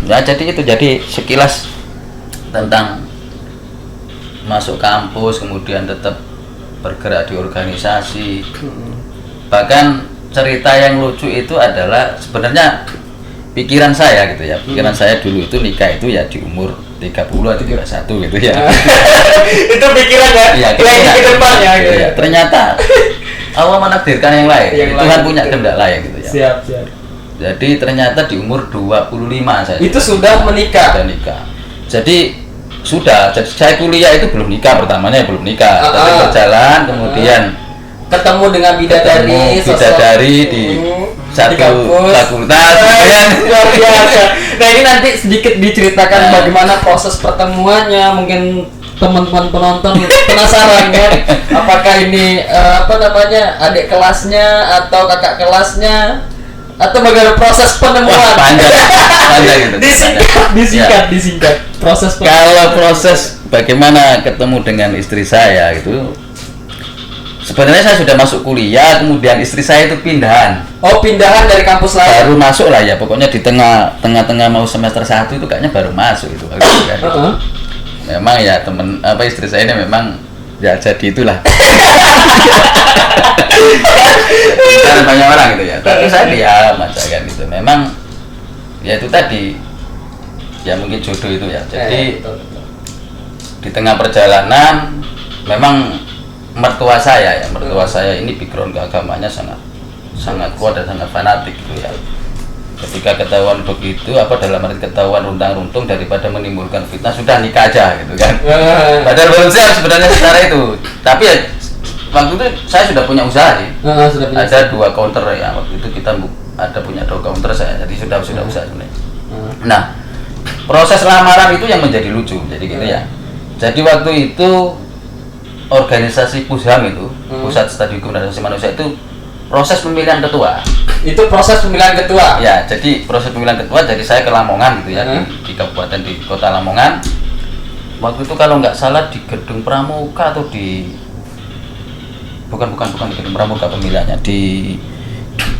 Ya jadi sekilas tentang masuk kampus, kemudian tetap bergerak di organisasi. Bahkan cerita yang lucu itu adalah sebenarnya pikiran saya gitu ya. Pikiran saya dulu itu nikah itu ya di umur 30 atau 31 gitu ya. Itu pikiran ya, ya ke depannya gitu. Ya, ternyata Allah menakdirkan yang lain. Tuhan lain, punya kehendak lain gitu ya. Siap. Jadi ternyata di umur 25 saya itu sudah menikah. Sudah nikah. Jadi saya kuliah itu belum nikah, pertamanya belum nikah, tapi berjalan kemudian ketemu dengan bidadari di satu fakultas. Luar biasa. Nah, ini nanti sedikit diceritakan bagaimana proses pertemuannya, mungkin teman-teman penonton penasaran kan, apakah ini adik kelasnya atau kakak kelasnya atau bagaimana proses penemuan. Wah, panjang gitu. disingkat proses penemuan. Kalau proses bagaimana ketemu dengan istri saya gitu, sebenarnya saya sudah masuk kuliah, kemudian istri saya itu pindahan dari kampus lain. Baru masuk lah ya, pokoknya di tengah mau semester 1 itu kayaknya baru masuk itu kan. Memang ya istri saya ini memang ya jadi itulah. Karena banyak orang gitu ya, tapi saya diam aja kan gitu. Memang ya itu tadi ya mungkin jodoh itu ya. Jadi di tengah perjalanan memang mertua saya ini background keagamanya sangat kuat dan sangat fanatik gitu ya. Ketika ketahuan begitu, dalam arti ketahuan runtang-runtung, daripada menimbulkan fitnah, sudah nikah aja gitu kan. Padahal belum siap sebenarnya secara itu. Tapi ya waktu itu saya sudah punya usaha sih. Ada 2 counter ya, waktu itu kita ada punya 2 counter saya, jadi sudah usaha sebenarnya. Nah, proses lamaran itu yang menjadi lucu, jadi gitu ya. Jadi waktu itu organisasi PUSHAM itu, Pusat Studi Hukum dan Asasi Manusia itu proses pemilihan ketua. Itu proses pemilihan ketua. Ya, jadi proses pemilihan ketua. Jadi saya ke Lamongan gitu ya, di kabupaten di kota Lamongan. Waktu itu kalau nggak salah di Gedung Pramuka atau bukan di Gedung Pramuka pemilihannya, di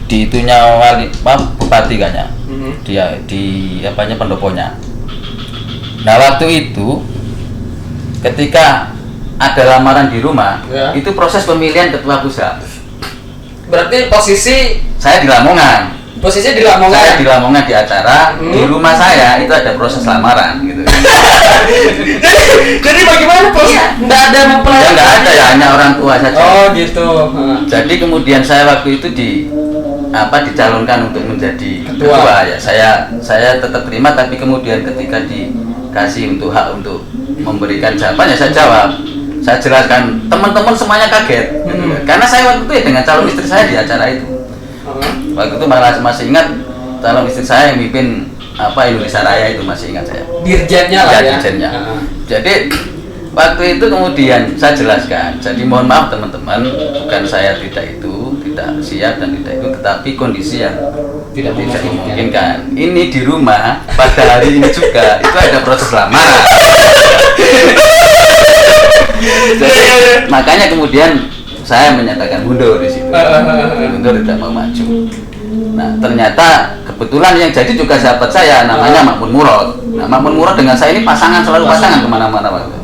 itunya bupati kayaknya. Dia di pendoponya. Nah, waktu itu ketika ada lamaran di rumah, itu proses pemilihan ketua pusat. Berarti posisi saya di Lamongan. Posisinya di Lamongan. Saya di Lamongan di acara, di rumah saya itu ada proses lamaran gitu. jadi bagaimana proses? Nggak ada mempelai. Ya nggak ada ya, hanya orang tua saja. Oh gitu. Jadi kemudian saya waktu itu dicalonkan untuk menjadi ketua ya. Saya tetap terima, tapi kemudian ketika dikasih hak untuk memberikan jawaban ya saya jawab. Saya jelaskan, teman-teman semuanya kaget gitu. Karena saya waktu itu ya dengan calon istri saya di acara itu. Waktu itu malah masih ingat calon istri saya yang mimpin Indonesia Raya itu, masih ingat saya. Dirjennya lah ya. Dirjennya. Jadi waktu itu kemudian saya jelaskan, jadi mohon maaf teman-teman, bukan saya tidak siap dan tidak ikut, tetapi kondisi yang tidak memungkinkan. Ini di rumah pada hari ini juga itu ada proses lamaran. Jadi, makanya kemudian saya menyatakan mundur di situ. Mundur, tidak mau maju. Nah, ternyata kebetulan yang jadi juga sahabat saya, namanya Makmun Murad. Nah, Makmun Murad dengan saya ini selalu pasangan kemana-mana waktu.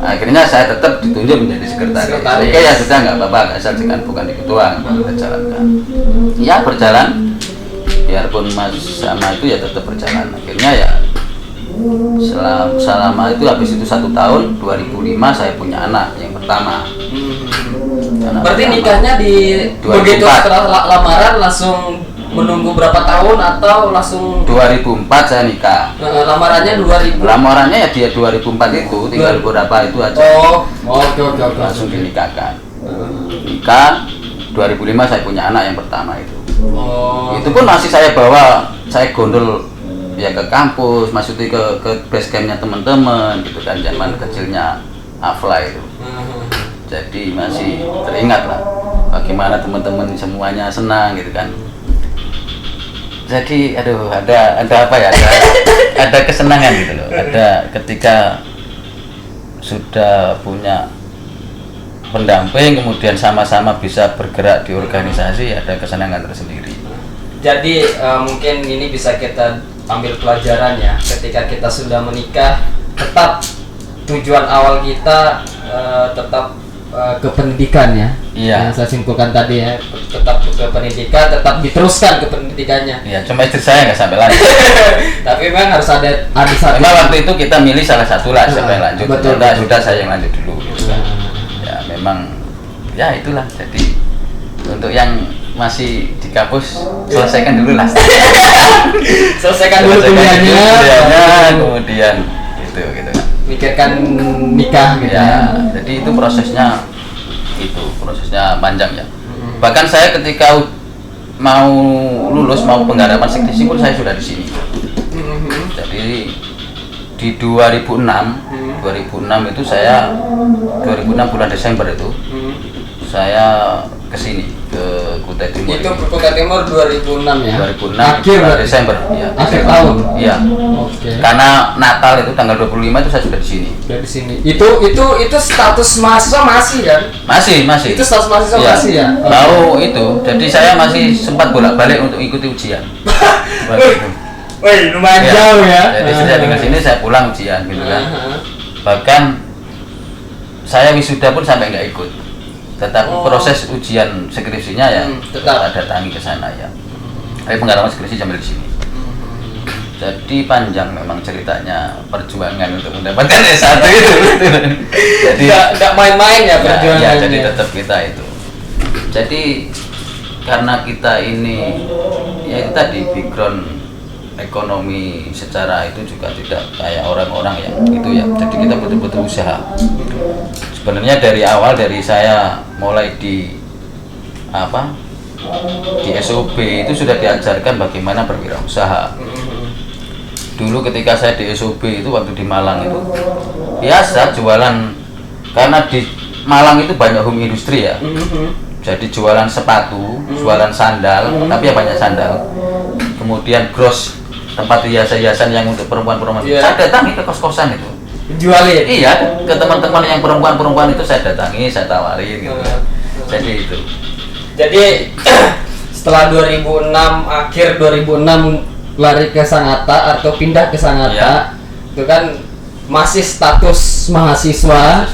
Akhirnya saya tetap ditunjuk menjadi sekretaris. Oke ya sudah, nggak apa-apa, asal jangan bukan di ketua, kita jalankan. Ya berjalan, biarpun sama itu ya tetap berjalan. Akhirnya ya selama itu, habis itu 1 tahun, 2005 saya punya anak yang pertama. Berarti nikahnya begitu setelah lamaran langsung menunggu berapa tahun atau langsung 2004 saya nikah. Lamarannya 2000. Lamarannya ya dia 2004 itu, tinggal beberapa itu aja. Oke. Langsung dinikahkan. Nikah 2005 saya punya anak yang pertama itu. Itu pun masih saya bawa, saya gondol ya ke kampus, maksudnya ke base campnya teman-teman gitu kan, zaman kecilnya Afla itu. Jadi masih teringat lah bagaimana teman-teman semuanya senang gitu kan. Jadi ada apa ya, ada kesenangan gitu loh. Ada ketika sudah punya pendamping, kemudian sama-sama bisa bergerak di organisasi, ada kesenangan tersendiri. Jadi mungkin ini bisa kita ambil pelajaran ya, ketika kita sudah menikah, tetap tujuan awal kita tetap ke pendidikan ya. Iya. Yang saya simpulkan tadi ya, tetap ke pendidikan, tetap diteruskan ke pendidikannya. Iya, cuma istri saya nggak sampai lanjut. Tapi memang harus ada satu. Memang waktu itu kita milih salah satu lah siapa yang lanjut. Betul, Sudah, betul. sudah saya yang lanjut dulu. Gitu kan. Ya memang, ya itulah. Jadi untuk yang masih di kampus selesaikan dulu lah. Selesaikan dulu kuliahnya, kemudian gitu kan. Mikirkan nikah gitu Ya, jadi itu prosesnya panjang ya. Bahkan saya ketika mau lulus, mau penggarapan skripsi pun saya sudah di sini. Jadi di 2006 itu saya 2006 bulan Desember itu saya ke sini ke Kutai Timur. Itu ke Kutai Timur 2006 ya. 2006 Akhir bulan berarti? Desember ya. Akhir tahun. Iya. Oke. Karena Natal itu tanggal 25 itu saya sudah di sini. Dari sini. Itu status mahasiswa masih kan? Masih. Itu status mahasiswa Iya. masih ya. Mau itu. Jadi saya masih sempat bolak-balik untuk ikuti ujian. Waktu itu. Wih, lumayan Iya. jauh ya. Jadi saya tinggal sini, saya pulang ujian gitu kan. Aha. Bahkan saya wisuda pun sampai nggak ikut. Tetap Oh. proses ujian skripsinya ya tetap. ada datangi ke sana ya. Tapi penggarapan skripsi sambil di sini. Jadi panjang memang ceritanya perjuangan untuk mendapatkan S1 itu. Jadi Nggak main-main ya perjuangannya. ya, jadi tetap kita itu. Jadi karena kita ini ya itu tadi background ekonomi secara itu juga tidak kayak orang-orang yang itu ya. Jadi kita betul-betul usaha. Sebenarnya dari awal dari saya mulai di SOB itu sudah diajarkan bagaimana berwirausaha. Dulu ketika saya di SOB itu waktu di Malang itu biasa jualan, karena di Malang itu banyak home industry ya. Jadi jualan sepatu, jualan sandal, tapi ya banyak sandal. Kemudian gross tempat hiasan-hiasan yang untuk perempuan-perempuan. Iya. Saya datangi ke kos-kosan itu. Jualin. Iya, ke teman-teman yang perempuan-perempuan itu saya datangi, saya tawarin gitu. Jadi itu. Jadi setelah 2006 akhir 2006 lari ke Sangatta atau pindah ke Sangatta, itu kan masih status mahasiswa,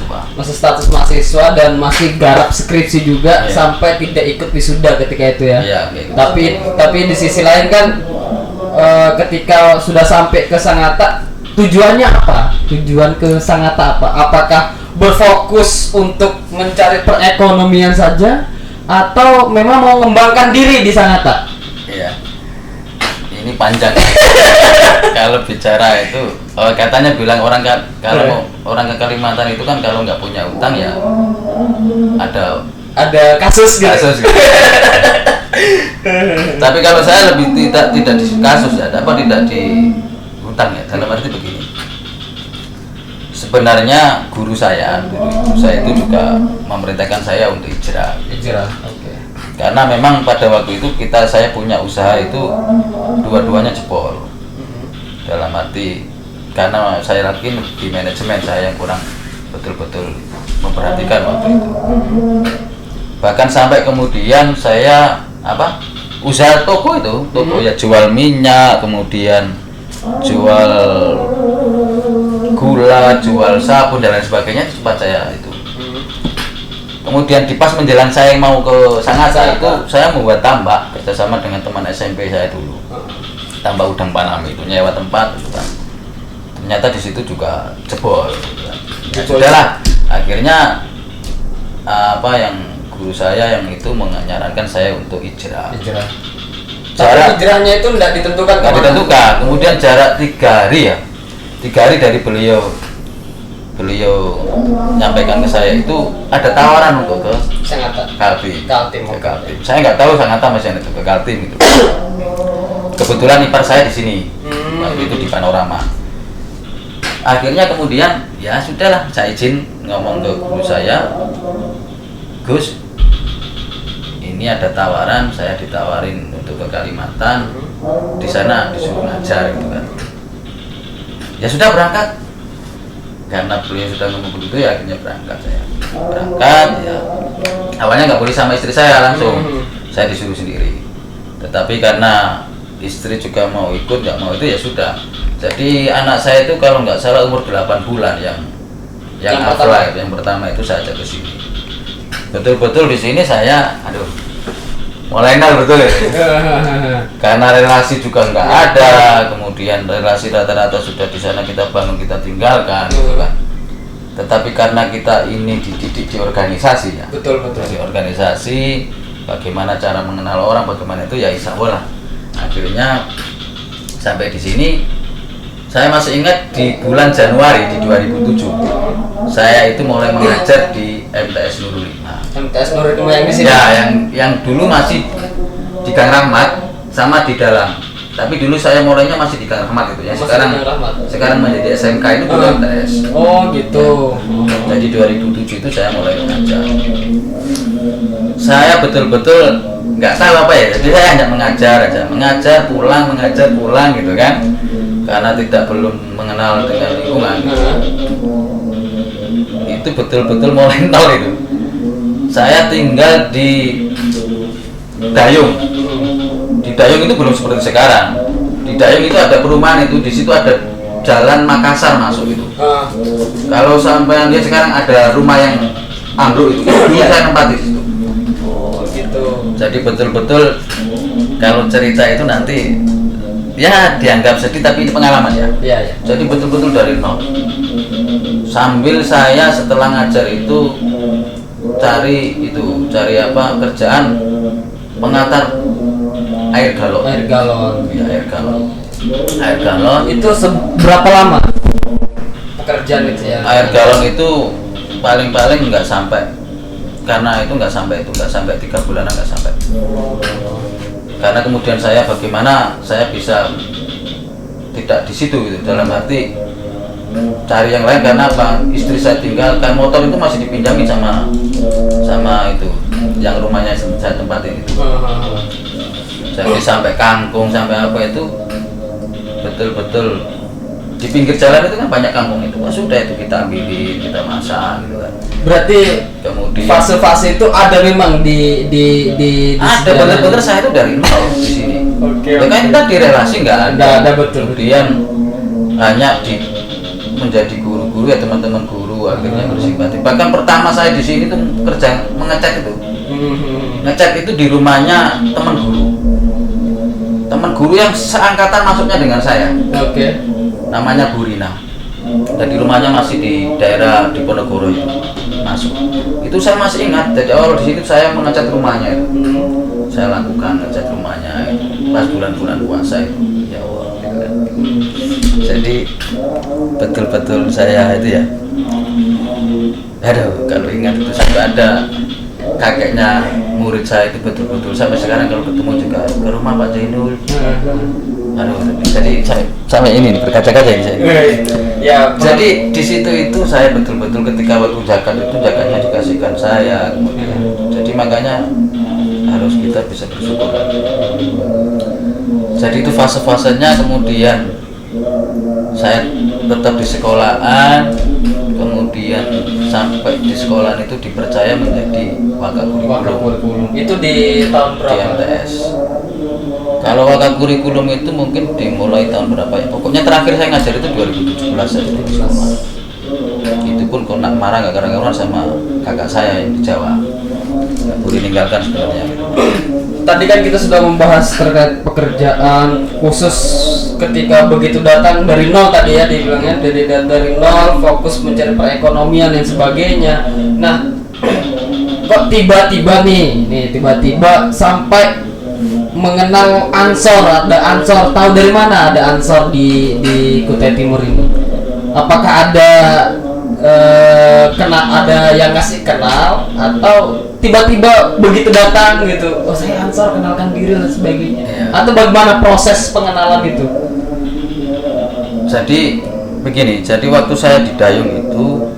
dan masih garap skripsi juga sampai tidak ikut wisuda ketika itu ya. Iya, gitu. Tapi di sisi lain kan ketika sudah sampai ke Sangatta, tujuannya apa? Tujuan ke Sangatta apa? Apakah berfokus untuk mencari perekonomian saja atau memang mau mengembangkan diri di Sangatta? Iya. Ini panjang. Kalau bicara itu, katanya bilang orang kalau orang ke Kalimantan itu kan kalau nggak punya utang ya ada kasus gitu. gitu. Tapi kalau saya lebih tidak di kasus ya, tidak di hutang ya. Dalam arti begini. Sebenarnya guru saya itu juga memerintahkan saya untuk hijrah. Oke. Karena memang pada waktu itu saya punya usaha itu dua-duanya jebol. Dalam arti karena saya yakin di manajemen saya yang kurang betul-betul memperhatikan waktu itu. Bahkan sampai kemudian saya usaha toko ya jual minyak, kemudian jual gula, jual sabun dan lain sebagainya sempat saya itu. Kemudian di pas menjelang saya mau ke Sangatta itu saya membuat tambak kerjasama dengan teman SMP saya dulu. Tambak udang Panami itu nyewa tempat gitu kan. Ternyata di situ juga jebol. Gitu kan. Ya sudahlah, akhirnya yang guru saya yang itu menyarankan saya untuk hijrah. Tapi hijrahnya itu tidak ditentukan. Nggak ditentukan. Kemudian jarak 3 hari ya. 3 hari dari beliau menyampaikan ke saya itu ada tawaran untuk ke Sangatta. Kaltim. Kaltim. Saya nggak tahu Sangatta masih ada ke Kaltim itu. Kebetulan ipar saya di sini. Waktu itu di Panorama. Akhirnya kemudian ya sudahlah, saya izin ngomong ke guru saya, Gus, ini ada tawaran, saya ditawarin untuk ke Kalimantan, di sana disuruh ngajar gitu kan. Ya sudah berangkat. Karena beliau sudah ngomong begitu ya akhirnya berangkat ya. Awalnya nggak boleh sama istri saya langsung, saya disuruh sendiri. Tetapi karena istri juga mau ikut, nggak mau itu ya sudah. Jadi anak saya itu kalau nggak salah umur 8 bulan yang yang pertama itu saya ajak ke sini. Betul-betul di sini saya, aduh, mulai nol betul ya. Karena relasi juga nggak ada, kemudian relasi rata-rata sudah di sana kita bangun, kita tinggalkan, gitu kan. Tetapi karena kita ini dididik di organisasi ya, betul di organisasi, bagaimana cara mengenal orang, bagaimana itu ya insya Allah. Akhirnya sampai di sini. Saya masih ingat di bulan Januari di 2007 saya itu mulai mengajar di MTS Nurul 5. MTS Nurul 5 yang di sini? Ya, yang dulu masih di Gang Rahmat sama di dalam. Tapi dulu saya mulainya masih di Gang Rahmat itu. Yang sekarang menjadi SMK itu dulu MTS. Oh gitu. Jadi 2007 itu saya mulai mengajar. Saya betul-betul nggak tahu apa ya. Jadi saya hanya mengajar aja, mengajar pulang gitu kan. Karena belum mengenal dengan lingkungan, itu betul-betul mulai nol itu. Saya tinggal di Dayung. Di Dayung itu belum seperti sekarang. Di Dayung itu ada perumahan itu, di situ ada jalan Makassar masuk itu. Kalau sampai lihat sekarang ada rumah yang ambruk itu, dulu saya tempati di situ. Oh gitu. Jadi betul-betul kalau cerita itu nanti ya dianggap sedih, tapi ini pengalaman ya. Iya. Jadi betul-betul dari nol. Sambil saya setelah ngajar itu cari apa kerjaan pengantar air galon. Ya, air galon. Itu seberapa lama pekerjaan itu ya? Air galon itu paling-paling nggak sampai, karena itu nggak sampai 3 bulanan, nggak sampai. Karena kemudian saya bagaimana saya bisa tidak di situ gitu, dalam arti cari yang lain. Karena apa, istri saya tinggalkan, motor itu masih dipinjami sama itu yang rumahnya saya tempatin itu. Jadi sampai kangkung, sampai apa itu betul-betul di pinggir jalan itu kan banyak kampung itu. Sudah itu kita ambilin, kita masak gitu kan. Berarti kemudian fase-fase itu ada memang di ada bener-bener saya itu dari nol di sini. Oke. Ya kan kita di relasi nggak ada betul. Kemudian hanya menjadi guru-guru ya, teman-teman guru akhirnya bersimpati. Bahkan pertama saya di sini tuh kerja mengecek itu. Ngecek itu di rumahnya teman guru yang seangkatan masuknya dengan saya. Oke. Namanya Bu Rina. Jadi rumahnya masih di daerah Diponegoro itu masuk. Itu saya masih ingat. Jadi awal di situ saya mengecat rumahnya itu. Saya lakukan ngecat rumahnya itu pas bulan-bulan puasa itu. Ya Allah. Gitu kan. Jadi betul-betul saya itu ya. Aduh, kalau ingat itu sampai ada kakeknya murid saya itu betul-betul sampai sekarang kalau ketemu juga ke rumah Pak Zainul. Aduh, jadi sampai ini berkaca-kaca ini saya. Ya, jadi di situ itu saya betul-betul ketika waktu zakat itu zakatnya dikasihkan saya kemudian. Jadi makanya harus kita bisa bersyukur. Jadi itu fase-fasenya, kemudian saya tetap di sekolahan, kemudian sampai di sekolahan itu dipercaya menjadi wakakurikulum. Itu di tahun berapa? Di MTS. Kalau wakakurikulum itu mungkin dimulai tahun berapa ya? Pokoknya terakhir saya ngajar itu 2017 saja di sekolah. Itu pun kena marah nggak gara-gara sama kakak saya yang di Jawa. Nggak boleh meninggalkan sebenarnya. Tadi kan kita sudah membahas terkait pekerjaan khusus ketika begitu datang dari nol tadi ya dibilangnya dari nol fokus mencari perekonomian dan sebagainya. Nah, kok tiba-tiba tiba-tiba sampai mengenal Ansor, ada Ansor, tahu dari mana ada Ansor di Kutai Timur ini? Apakah ada ada yang ngasih kenal atau tiba-tiba begitu datang gitu, oh saya Ansor kenalkan diri dan sebagainya, atau bagaimana proses pengenalan itu? Jadi begini, jadi waktu saya di Dayung itu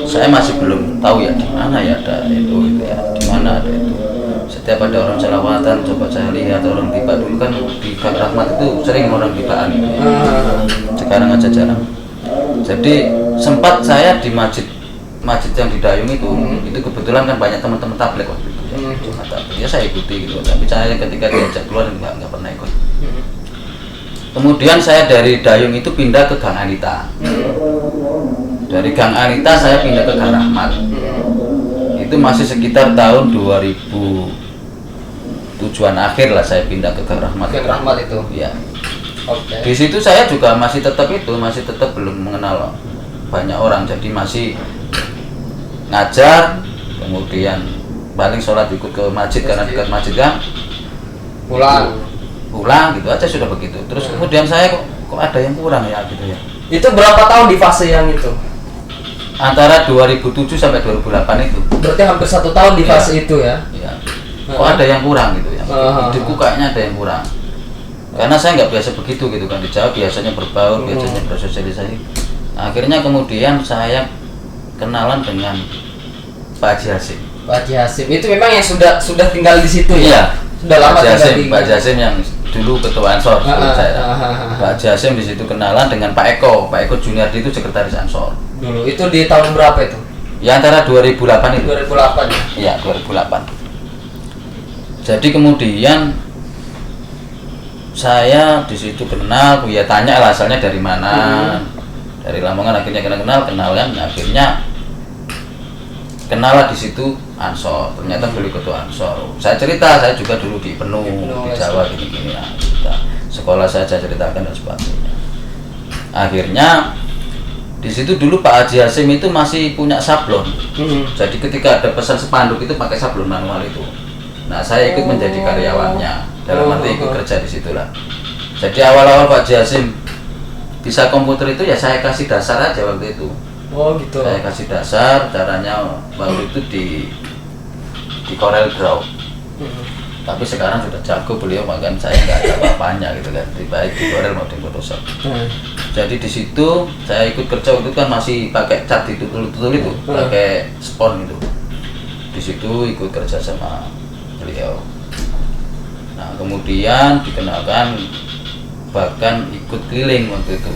saya masih belum tahu ya di mana ya ada itu ya, di mana ada itu. Setiap ada orang selawatan coba saya lihat, orang tiba dulu kan di Gang Rahmat itu sering orang tibaan gitu ya. Sekarang aja jarang. Jadi sempat saya di masjid yang di Dayung itu kebetulan kan banyak teman-teman tabligh waktu itu ya. Ya saya ikuti gitu, tapi saya ketika diajak keluar nggak pernah ikut. Kemudian saya dari Dayung itu pindah ke Gang Anita. Dari Gang Anita saya pindah ke Gang Rahmat. Itu masih sekitar tahun 2000 tujuan akhir lah saya pindah ke Gang Rahmat. Gang Rahmat itu. Ya. Oke. Di situ saya juga masih tetap belum mengenal banyak orang, jadi masih ngajar, kemudian paling sholat ikut ke masjid karena dekat masjid kan. Pulang gitu aja sudah begitu. Terus kemudian saya kok ada yang kurang ya gitu ya. Itu berapa tahun di fase yang itu? Antara 2007 sampai 2008 itu. Berarti hampir 1 tahun di fase itu ya? Iya. Kok ada yang kurang gitu ya? Hidupku kayaknya ada yang kurang. Karena saya nggak biasa begitu gitu kan, di Jawa biasanya berbaur, biasanya bersosialisasi. Akhirnya kemudian saya kenalan dengan Pak Haji Hasim. Pak Haji Hasim itu memang yang sudah tinggal di situ ya? Iya. Sudah lama tinggal di. Pak Haji Hasim yang dulu ketua Ansor. Pak Haji Hasim di situ kenalan dengan Pak Eko. Pak Eko Junior itu sekretaris Ansor. Dulu itu di tahun berapa itu? Ya antara 2008 itu. 2008 ya? Iya 2008. Jadi kemudian saya di situ kenal, ya tanya lah asalnya dari mana, dari Lamongan, akhirnya kenal kan, akhirnya kenal lah di situ Ansor, ternyata beliau ketua Ansor. Saya cerita, saya juga dulu di Penuh di Jawa gini-gini ya, sekolah saya ceritakan dan sebagainya. Akhirnya di situ dulu Pak Haji Hasim itu masih punya sablon, jadi ketika ada pesan spanduk itu pakai sablon manual itu. Nah saya ikut menjadi karyawannya, dalam arti ikut kerja di situlah. Jadi awal-awal Pak Haji Hasim bisa komputer itu ya saya kasih dasar aja waktu itu. Oh gitu. Saya kasih dasar, caranya waktu itu di Corel Draw. Tapi sekarang sudah jago beliau, makanya saya nggak ada apa-apanya gitu kan. Baik di Corel maupun di Photoshop. Jadi di situ saya ikut kerja waktu itu kan masih pakai cat itu tutul itu, pakai spon itu. Di situ ikut kerja sama beliau. Nah kemudian dikenalkan, bahkan ikut keliling waktu itu,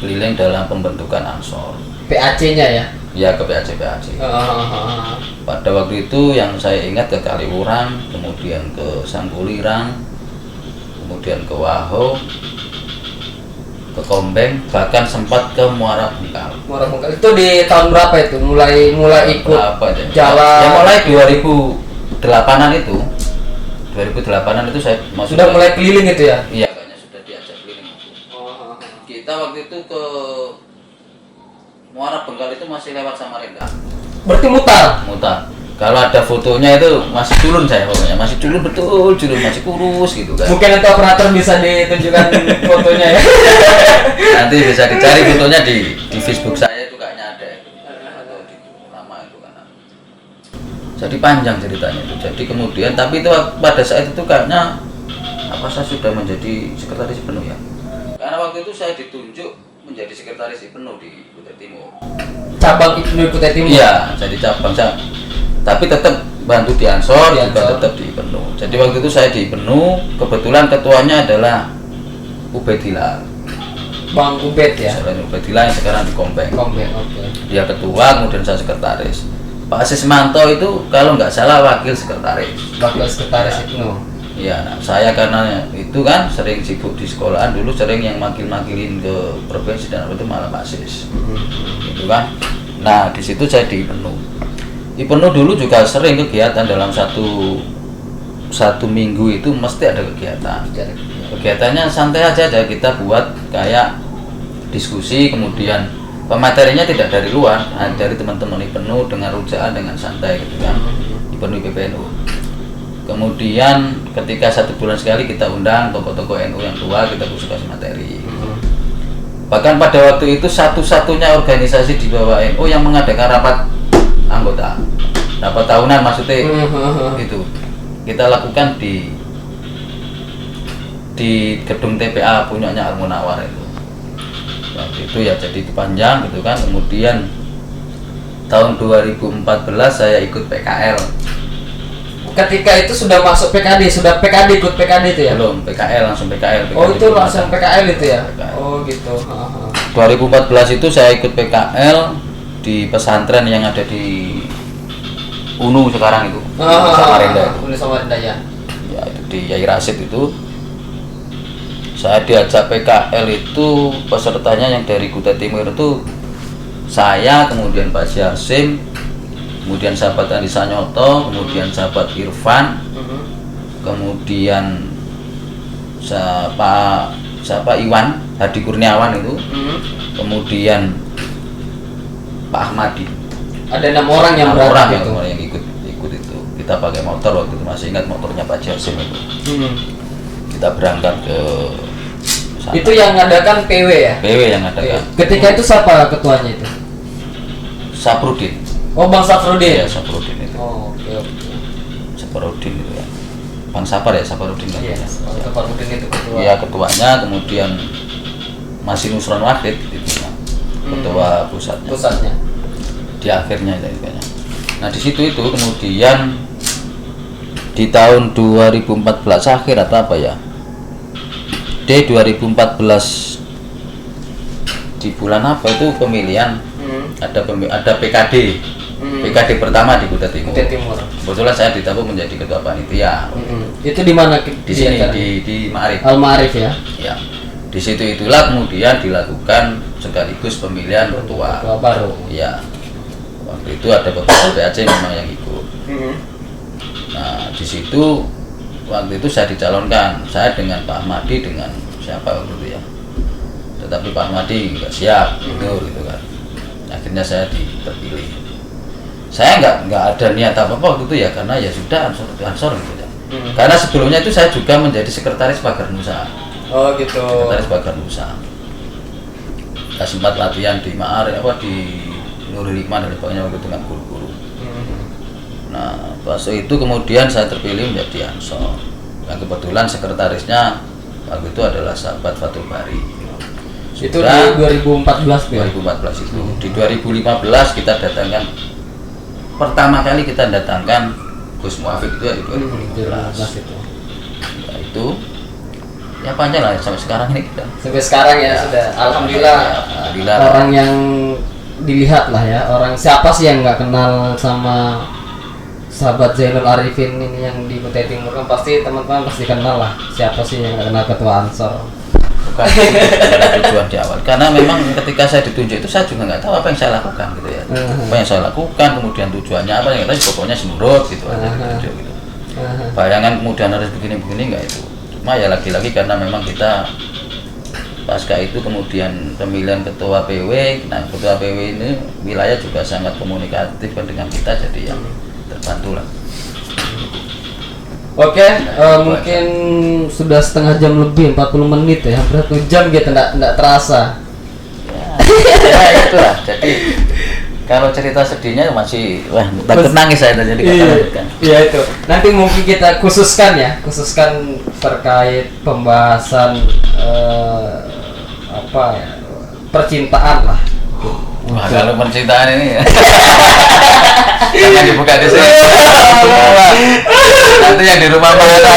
keliling dalam pembentukan Ansor. PAC-nya ya? Ya ke PAC. Pada waktu itu yang saya ingat ke Kaliurang, kemudian ke Sanggulirang, kemudian ke Waho, ke Kombeng, bahkan sempat ke Muara Bungkal. Muara Bungkal itu di tahun berapa itu? Mulai ikut jalan? Ya mulai 2008-an itu. 2008-an itu saya sudah mulai keliling itu ya? Iya, kayaknya sudah diajak keliling. Kita waktu itu ke Muara Bengkal itu masih lewat Samarinda. Berarti mutar? Mutar. Kalau ada fotonya itu masih culun saya pokoknya, masih culun betul, culun masih kurus gitu kan. Mungkin nanti operator bisa ditunjukkan fotonya ya. Nanti bisa dicari fotonya di Facebook saya itu kayaknya ada itu. Atau di lama itu kan. Jadi panjang ceritanya itu. Jadi kemudian tapi itu pada saat itu kayaknya apa saya sudah menjadi sekretaris penuh ya. Karena waktu itu saya ditunjuk menjadi sekretaris penuh di Kutai Timur. Cabang IPNU Kutai Timur. Iya, jadi cabang saya. Tapi tetap bantu di Ansor, juga tetap di Penuh. Jadi waktu itu saya di Penuh, kebetulan ketuanya adalah Ubedillah. Bang Ubed ya. Selain Ubedillah yang sekarang di Kombeng. Kombeng, oke. Dia ketua, kemudian saya sekretaris. Pak Sismanto itu kalau nggak salah wakil sekretaris. Wakil sekretaris IPNU. Iya, nah, saya karena itu kan sering sibuk di sekolahan dulu, sering yang makilin ke provinsi dan apa itu malah Pak Sis, gitu kan. Nah di situ saya di Penuh. Di Penuh dulu juga sering kegiatan dalam satu minggu itu mesti ada kegiatan. Kegiatannya santai aja kita buat kayak diskusi, kemudian pematerinya tidak dari luar, dari teman-teman di Penuh dengan rujaan dengan santai gitu kan. Di Penuh PPNU. Kemudian ketika 1 bulan sekali kita undang tokoh-tokoh NU yang tua, kita khusus kasih materi. Bahkan pada waktu itu satu-satunya organisasi di bawah NU yang mengadakan rapat anggota, rapat tahunan maksudnya itu kita lakukan di gedung TPA punyanya Al Munawar itu. Waktu itu ya jadi itu panjang gitu kan. Kemudian tahun 2014 saya ikut PKL. Ketika itu sudah masuk PKD, sudah PKD ikut PKD itu ya? Belum, PKL langsung PKL. Oh itu langsung PKL itu ya? PKL. Oh gitu. 2014 itu saya ikut PKL di pesantren yang ada di UNU sekarang itu. Samarinda itu. UNU Samarinda ya. Ya itu di Yai Rasid itu. Saya diajak PKL itu pesertanya yang dari Kutai Timur itu saya, kemudian Pak Jasim, kemudian sahabat Andi Sanyoto, kemudian sahabat Irfan, kemudian siapa Iwan Hadi Kurniawan itu, kemudian Pak Ahmadi. Ada 6 orang yang 6 orang berangkat itu. yang ikut itu. Kita pakai motor waktu itu, masih ingat motornya Pak Jasim itu. Kita berangkat ke sana. Itu yang ngadakan PW ya? PW yang ngadakan. Ketika itu siapa ketuanya itu? Saprudin. Oh, Bang Safrudin. Ya, Saprudin itu. Oh, oke. Saprudin itu ya. Bang Sapar ya, Saprudin kan. Iya, Saprudin itu ketua. Iya, ketuanya, kemudian masih Nusron Wahid itu ya. Ketua pusatnya. Di akhirnya itu kayaknya. Nah, di situ itu kemudian di tahun 2014 akhir atau apa ya? Di 2014 di bulan apa itu pemilihan ada PKD. PKD pertama di Kutai Timur. Kebetulan saya ditabuk menjadi ketua panitia. Itu di mana? Di sini di Ma'arif. Al-Ma'arif ya. Ya. Di situ itulah kemudian dilakukan sekaligus pemilihan ketua baru. Ya. Waktu itu ada beberapa PAC memang yang ikut. Nah, di situ waktu itu saya dicalonkan, saya dengan Pak Ahmadi, dengan siapa waktu itu ya. Tetapi Pak Ahmadi nggak siap, mundur gitu kan. Akhirnya saya terpilih. Saya nggak ada niat apa waktu itu ya, karena ya sudah ansor gitu ya. Karena sebelumnya itu saya juga menjadi sekretaris Pagar Nusa. Oh gitu. Sekretaris Pagar Nusa. Saya sempat latihan di Ma'arif di Nurul Hikmah dan sebagainya waktu dengan guru-guru. Nah, pas itu kemudian saya terpilih menjadi ansor. Yang kebetulan sekretarisnya waktu itu adalah sahabat Fatul Bari. Itu di 2014 ya? 2014 itu. Di 2015 kita datangkan, pertama kali kita datangkan Gus Muafik itu ya di 2015 itu. Ya itu ya panjang lah sampai sekarang ini kita. Sampai sekarang ya, sudah. Alhamdulillah. Orang yang dilihat lah ya, orang siapa sih yang nggak kenal sama sahabat Zainul Arifin ini yang di Kutai Timur, kan pasti teman-teman pasti kenal lah, siapa sih yang nggak kenal ketua ansor. Bukan tujuan di awal, karena memang ketika saya ditunjuk itu saya juga nggak tahu apa yang saya lakukan gitu ya. Apa yang saya lakukan, kemudian tujuannya apa, yang tadi pokoknya senurut gitu aja gitu. Bayangan kemudian harus begini-begini nggak itu. Cuma ya lagi-lagi karena memang kita pasca itu kemudian pemilihan ketua PW. Nah, ketua PW ini wilayah juga sangat komunikatif dengan kita, jadi yang terbantu lah. Oke, mungkin sudah setengah jam lebih, 40 menit ya, hampir 1 jam gitu, enggak terasa. Ya itulah, jadi kalau cerita sedihnya masih takut nangis saya jadi kata. Iya itu. Nanti mungkin kita khususkan terkait pembahasan apa ya, percintaan lah. Wah, kalau percintaan ini ya. Jangan dibuka di sini. Nanti yang di rumah mana?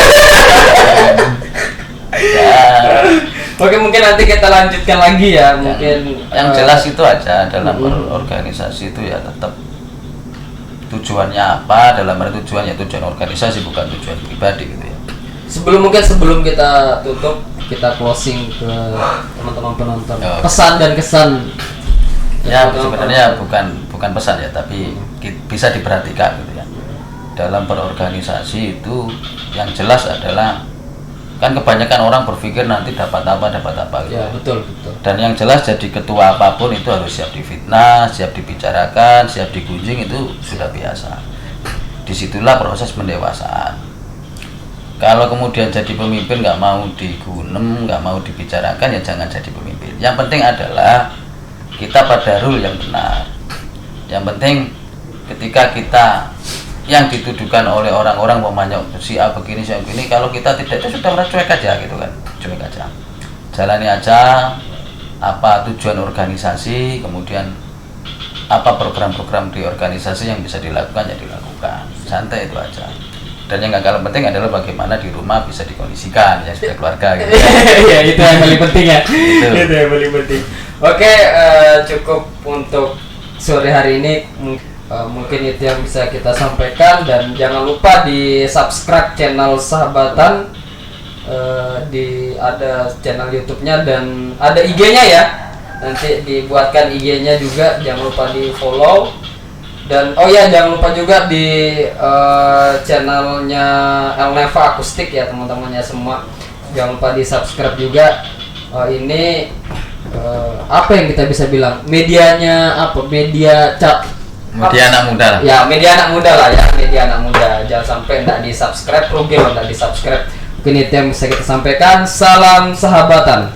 Ya. Oke, mungkin nanti kita lanjutkan lagi ya. Mungkin yang jelas itu aja dalam organisasi itu ya tetap tujuannya apa, dalam arti tujuannya tujuan organisasi bukan tujuan pribadi gitu ya. Sebelum kita tutup, kita closing ke teman-teman penonton. Pesan dan kesan. Ya sebenarnya bukan pesan ya, tapi bisa diperhatikan gitu ya. Dalam berorganisasi itu yang jelas adalah kan kebanyakan orang berpikir nanti dapat apa gitu. Ya, betul. Dan yang jelas jadi ketua apapun itu harus siap difitnah, siap dibicarakan, siap digunjing, itu sudah biasa. Disitulah proses pendewasaan. Kalau kemudian jadi pemimpin nggak mau digunem, nggak mau dibicarakan, ya jangan jadi pemimpin. Yang penting adalah kita pada rule yang benar. Yang penting ketika kita yang dituduhkan oleh orang-orang memangnya si A begini, si A begini, kalau kita tidak, itu sudah cuek aja gitu kan, cuek aja. Jalani aja apa tujuan organisasi, kemudian apa program-program di organisasi yang bisa dilakukan ya dilakukan, santai itu aja. Dan yang nggak kalah penting adalah bagaimana di rumah bisa dikondisikan ya sudah keluarga gitu. Ya itu yang paling penting ya. Itu yang paling penting. Oke, cukup untuk sore hari ini. Mungkin itu yang bisa kita sampaikan, dan jangan lupa di subscribe channel Sahabatan ada channel YouTube-nya dan ada IG-nya ya. Nanti dibuatkan IG-nya juga, jangan lupa di follow. Dan oh ya, jangan lupa juga di channelnya Elneva Akustik ya teman-temannya semua. Jangan lupa di subscribe juga. Ini apa yang kita bisa bilang, medianya apa, media anak muda lah. Ya, media anak muda lah ya, media anak muda. Jangan sampai enggak di subscribe, rugi loh enggak di subscribe. Mungkin itu yang bisa kita sampaikan. Salam sahabatan.